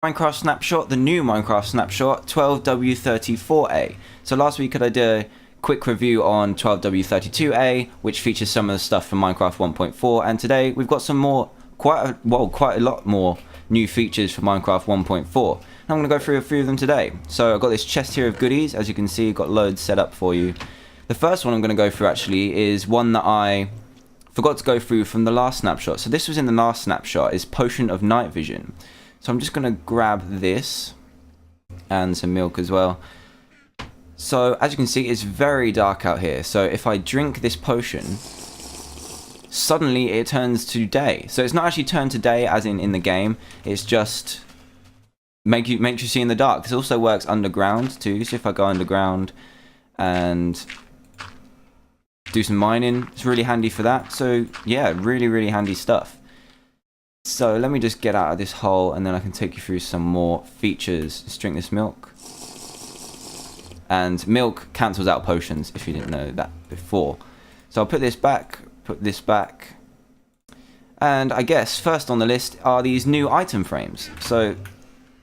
Minecraft snapshot, the new Minecraft snapshot, 12W34A. So last week I did a quick review on 12W32A, which features some of the stuff from Minecraft 1.4, and today we've got some more, quite a lot more new features for Minecraft 1.4. I'm going to go through a few of them today. So I've got this chest here of goodies, as you can see, got loads set up for you. The first one I'm going to go through actually is one that I forgot to go through from the last snapshot. So this was in the last snapshot, is Potion of Night Vision. So I'm just going to grab this and some milk as well. So as you can see, it's very dark out here. So if I drink this potion, suddenly it turns to day. So it's not actually turned to day as in the game. It's just makes you see in the dark. This also works underground too. So if I go underground and do some mining, it's really handy for that. So yeah, really handy stuff. So let me just get out of this hole and then I can take you through some more features. Just drink this milk. And milk cancels out potions, if you didn't know that before. So I'll put this back. And I guess first on the list are these new item frames. So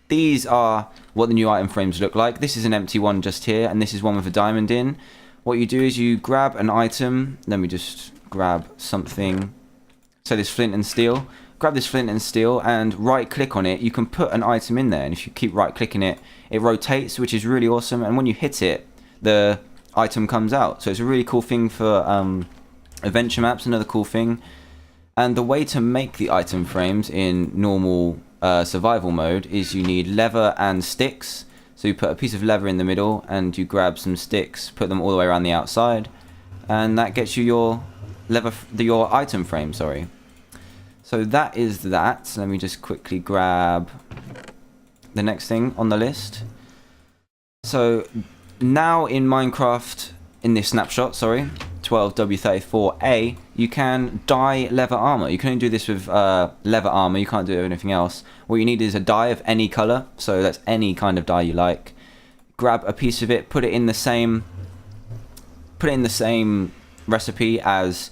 these are what the new item frames look like. This is an empty one just here, and this is one with a diamond in. What you do is you grab an item. Let me just grab something. So this flint and steel. Grab this flint and steel and right click on it. You can put an item in there, and if you keep right clicking it, it rotates, which is really awesome. And when you hit it, the item comes out. So it's a really cool thing for adventure maps, another cool thing. And the way to make the item frames in normal survival mode is you need leather and sticks. So you put a piece of leather in the middle and you grab some sticks, put them all the way around the outside, and that gets you your your item frame, sorry. So that is that. Let me just quickly grab the next thing on the list. So now in Minecraft, in this snapshot, sorry, 12W34A, you can dye leather armor. You can only do this with leather armor. You can't do it with anything else. What you need is a dye of any color. So that's any kind of dye you like. Grab a piece of it, put it in the same recipe as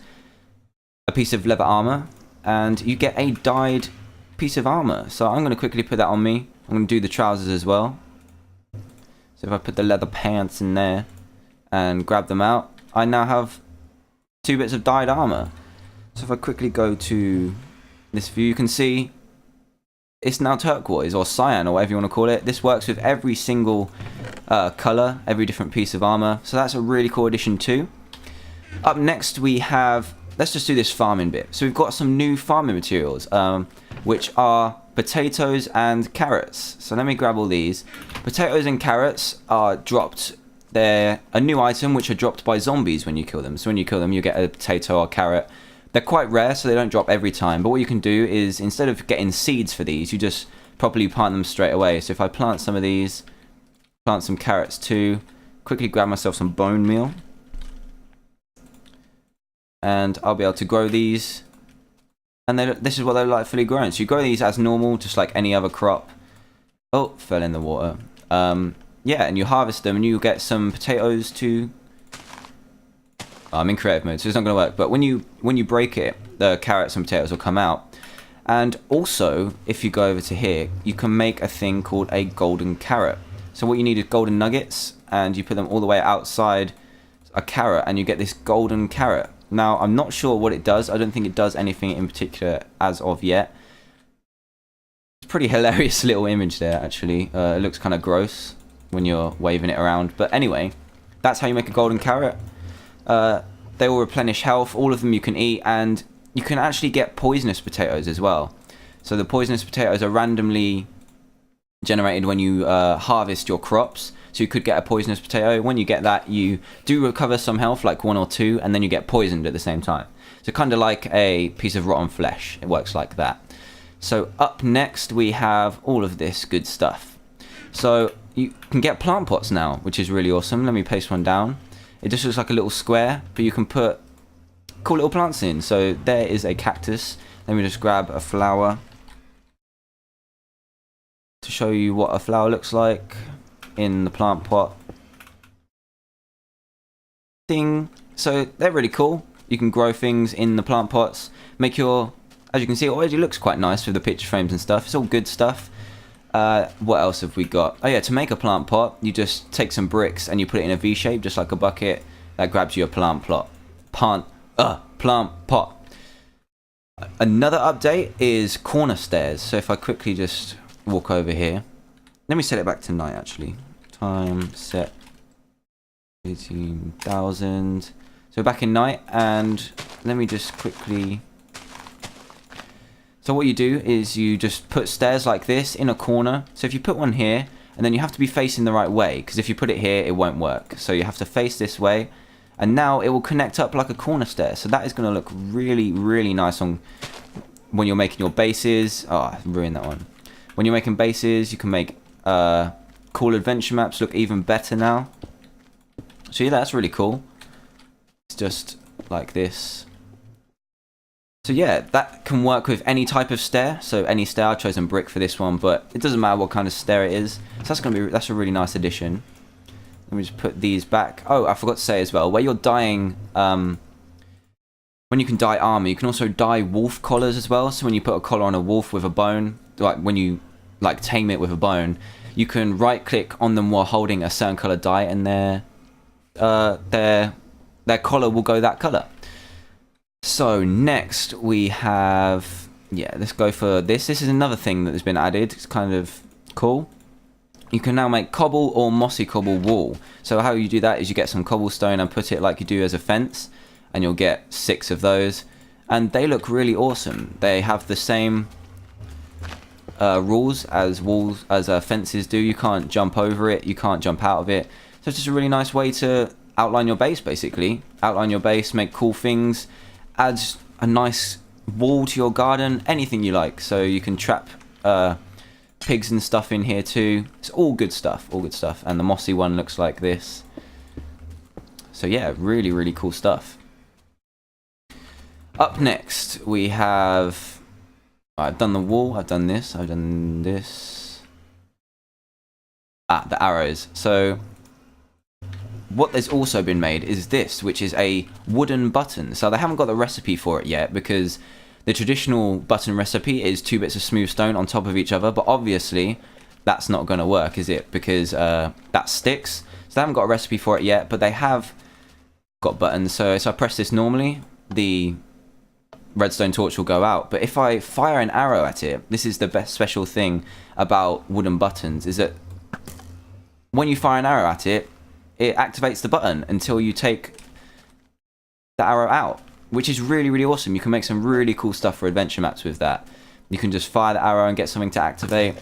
a piece of leather armor, and you get a dyed piece of armor. So I'm going to quickly put that on me. I'm going to do the trousers as well. So if I put the leather pants in there and grab them out, I now have 2 bits of dyed armor. So if I quickly go to this view, you can see it's now turquoise or cyan or whatever you want to call it. This works with every single color, every different piece of armor. So that's a really cool addition too. Up next we have, let's just do this farming bit. So we've got some new farming materials, which are potatoes and carrots. So let me grab all these. Potatoes and carrots are dropped. They're a new item which are dropped by zombies when you kill them. So when you kill them, you get a potato or carrot. They're quite rare, so they don't drop every time. But what you can do is, instead of getting seeds for these, you just properly plant them straight away. So if I plant some of these, plant some carrots too, quickly grab myself some bone meal, and I'll be able to grow these. And this is what they're like fully grown. So you grow these as normal, just like any other crop. Oh, fell in the water. Yeah, and you harvest them and you get some potatoes too. Oh, I'm in creative mode, so it's not going to work. But when you break it, the carrots and potatoes will come out. And also, if you go over to here, you can make a thing called a golden carrot. So what you need is golden nuggets, and you put them all the way outside a carrot, and you get this golden carrot. Now, I'm not sure what it does. I don't think it does anything in particular as of yet. It's a pretty hilarious little image there, actually. It looks kind of gross when you're waving it around. But anyway, that's how you make a golden carrot. They will replenish health. All of them you can eat, and you can actually get poisonous potatoes as well. So the poisonous potatoes are randomly generated when you harvest your crops. So you could get a poisonous potato. When you get that, you do recover some health, like 1 or 2, and then you get poisoned at the same time. So kind of like a piece of rotten flesh. It works like that. So up next, we have all of this good stuff. So you can get plant pots now, which is really awesome. Let me paste one down. It just looks like a little square, but you can put cool little plants in. So there is a cactus. Let me just grab a flower to show you what a flower looks like in the plant pot. Ding. So they're really cool. You can grow things in the plant pots. Make your, as you can see, it already looks quite nice with the picture frames and stuff. It's all good stuff. What else have we got? Oh yeah, to make a plant pot, you just take some bricks and you put it in a V shape, just like a bucket. That grabs you a plant pot. Plant pot. Another update is corner stairs. So if I quickly just walk over here. Let me set it back to night, actually. Time set 18,000. So back in night, and let me just quickly... So what you do is you just put stairs like this in a corner. So if you put one here, and then you have to be facing the right way, because if you put it here, it won't work. So you have to face this way, and now it will connect up like a corner stair. So that is going to look really, really nice on when you're making your bases. Oh, I ruined that one. When you're making bases, you can make cool adventure maps look even better now. So yeah, that's really cool. It's just like this. So yeah, that can work with any type of stair. So any stair, I've chosen brick for this one, but it doesn't matter what kind of stair it is. So that's a really nice addition. Let me just put these back. Oh, I forgot to say as well, where you're dyeing, when you can dye armor, you can also dye wolf collars as well. So when you put a collar on a wolf with a bone, like when you like tame it with a bone, you can right click on them while holding a certain color dye, and their collar will go that color. So next we have, yeah, let's go for this. This is another thing that has been added. It's kind of cool. You can now make cobble or mossy cobble wall. So how you do that is you get some cobblestone and put it like you do as a fence, and you'll get 6 of those, and they look really awesome. They have the same rules as walls, as fences do. You can't jump over it, you can't jump out of it. So it's just a really nice way to outline your base, basically. Outline your base, make cool things, add a nice wall to your garden, anything you like. So you can trap pigs and stuff in here too. It's all good stuff, all good stuff. And the mossy one looks like this. So yeah, really, really cool stuff. Up next, we have... I've done the wall, I've done this, I've done this. The arrows. So what has also been made is this, which is a wooden button. So they haven't got the recipe for it yet, because the traditional button recipe is 2 bits of smooth stone on top of each other, but obviously that's not going to work, is it? Because that sticks. So they haven't got a recipe for it yet, but they have got buttons. So if I press this normally, the redstone torch will go out. But if I fire an arrow at it, this is the best special thing about wooden buttons, is that when you fire an arrow at it, it activates the button until you take the arrow out, which is really, really awesome. You can make some really cool stuff for adventure maps with that. You can just fire the arrow and get something to activate.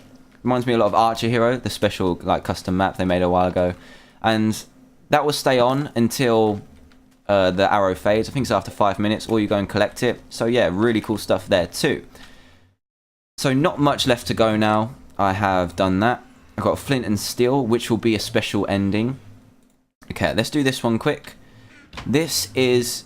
Reminds me a lot of Archer Hero, the special like custom map they made a while ago. And that will stay on until the arrow fades. I think it's after 5 minutes, or you go and collect it. So yeah, really cool stuff there too. So not much left to go now. I have done that. I've got flint and steel, which will be a special ending. Okay, let's do this one quick. This is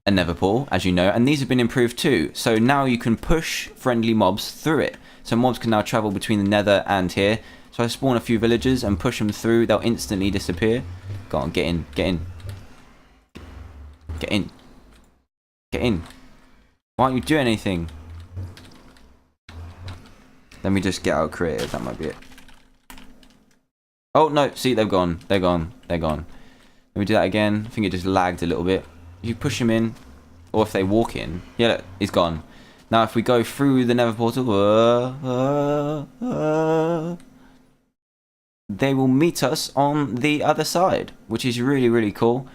a nether portal, as you know, and these have been improved too. So now you can push friendly mobs through it. So mobs can now travel between the nether and here. So I spawn a few villagers and push them through. They'll instantly disappear. Go on, get in, get in. Get in. Get in. Why aren't you doing anything? Let me just get out creative. That might be it. Oh, no. See, they've gone. They're gone. They're gone. Let me do that again. I think it just lagged a little bit. If you push him in, or if they walk in. Yeah, look, he's gone. Now, if we go through the nether portal, they will meet us on the other side, which is really, really cool.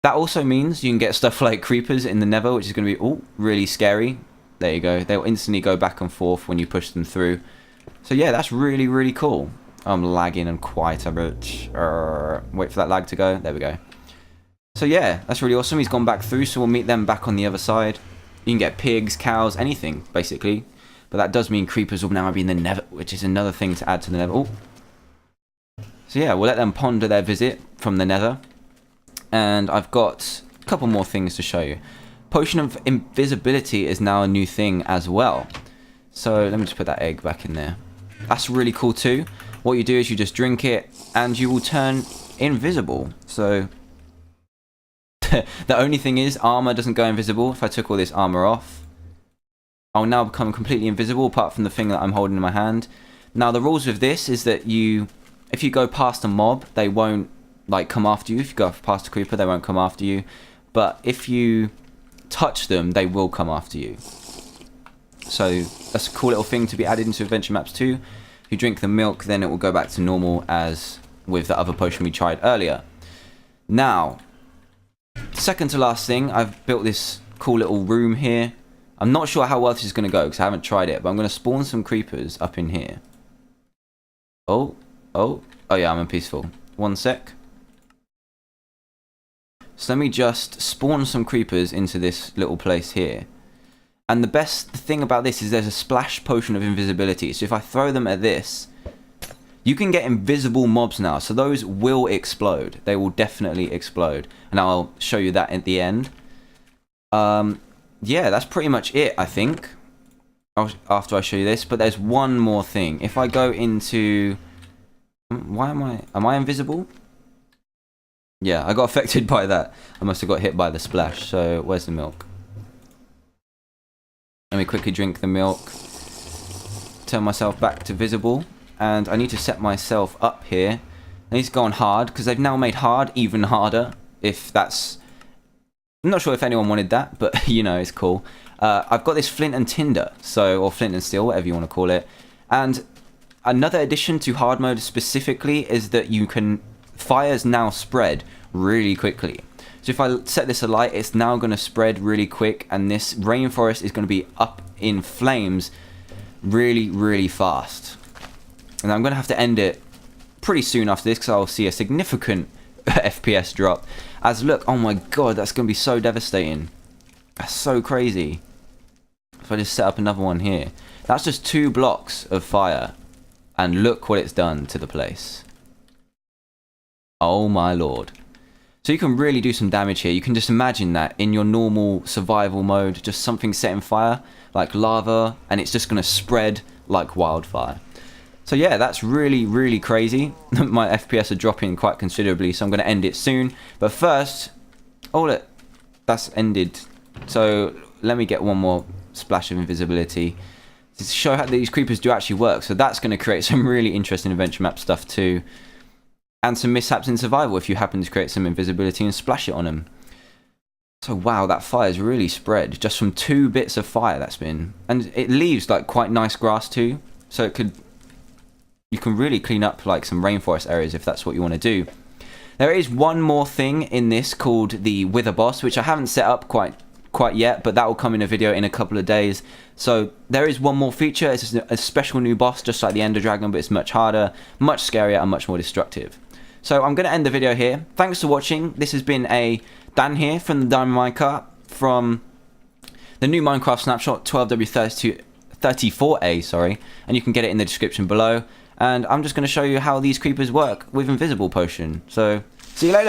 That also means you can get stuff like creepers in the nether, which is going to be really scary. There you go. They'll instantly go back and forth when you push them through. So yeah, that's really, really cool. I'm lagging and quite a bit. Wait for that lag to go. There we go. So yeah, that's really awesome. He's gone back through, so we'll meet them back on the other side. You can get pigs, cows, anything, basically. But that does mean creepers will now be in the nether, which is another thing to add to the nether. Oh. So yeah, we'll let them ponder their visit from the nether. And I've got a couple more things to show you. Potion of invisibility is now a new thing as well. So let me just put that egg back in there. That's really cool too. What you do is you just drink it and you will turn invisible. So the only thing is armor doesn't go invisible. If I took all this armor off, I'll now become completely invisible apart from the thing that I'm holding in my hand. Now the rules with this is that if you go past a mob, they won't like come after you. If you go past a creeper, they won't come after you. But if you touch them, they will come after you. So that's a cool little thing to be added into Adventure Maps 2. If you drink the milk, then it will go back to normal as with the other potion we tried earlier. Now, second to last thing, I've built this cool little room here. I'm not sure how well this is going to go because I haven't tried it, but I'm going to spawn some creepers up in here. Oh yeah, I'm in peaceful. One sec. So let me just spawn some creepers into this little place here. And the best thing about this is there's a splash potion of invisibility. So if I throw them at this, you can get invisible mobs now. So those will explode. They will definitely explode. And I'll show you that at the end. Yeah, that's pretty much it, I think. After I show you this. But there's one more thing. If I go into... Why am I invisible? Yeah, I got affected by that. I must have got hit by the splash. So where's the milk? Let me quickly drink the milk. Turn myself back to visible. And I need to set myself up here. I need to go on hard, because they've now made hard even harder. If that's... I'm not sure if anyone wanted that, but you know, it's cool. I've got this flint and tinder, or flint and steel, whatever you want to call it. And another addition to hard mode specifically is that fires now spread really quickly. So if I set this alight, it's now going to spread really quick, and this rainforest is going to be up in flames really, really fast. And I'm going to have to end it pretty soon after this, because I'll see a significant FPS drop. As look, oh my god, that's going to be so devastating. That's so crazy. If I just set up another one here. That's just 2 blocks of fire. And look what it's done to the place. Oh my lord. So you can really do some damage here. You can just imagine that in your normal survival mode, just something setting fire, like lava, and it's just going to spread like wildfire. So yeah, that's really, really crazy. My FPS are dropping quite considerably, so I'm going to end it soon. But first, oh look, that's ended. So let me get one more splash of invisibility to show how these creepers do actually work. So that's going to create some really interesting adventure map stuff too. And some mishaps in survival if you happen to create some invisibility and splash it on them. So wow, that fire's really spread just from 2 bits of fire that's been. And it leaves like quite nice grass too. So you can really clean up like some rainforest areas if that's what you want to do. There is one more thing in this called the Wither Boss, which I haven't set up quite yet, but that will come in a video in a couple of days. So there is one more feature. It's a special new boss, just like the Ender Dragon, but it's much harder, much scarier, and much more destructive. So I'm going to end the video here. Thanks for watching. This has been Dan here from the Diamond Minecart from the new Minecraft snapshot 12W34A, sorry, and you can get it in the description below. And I'm just going to show you how these creepers work with Invisible Potion. So see you later.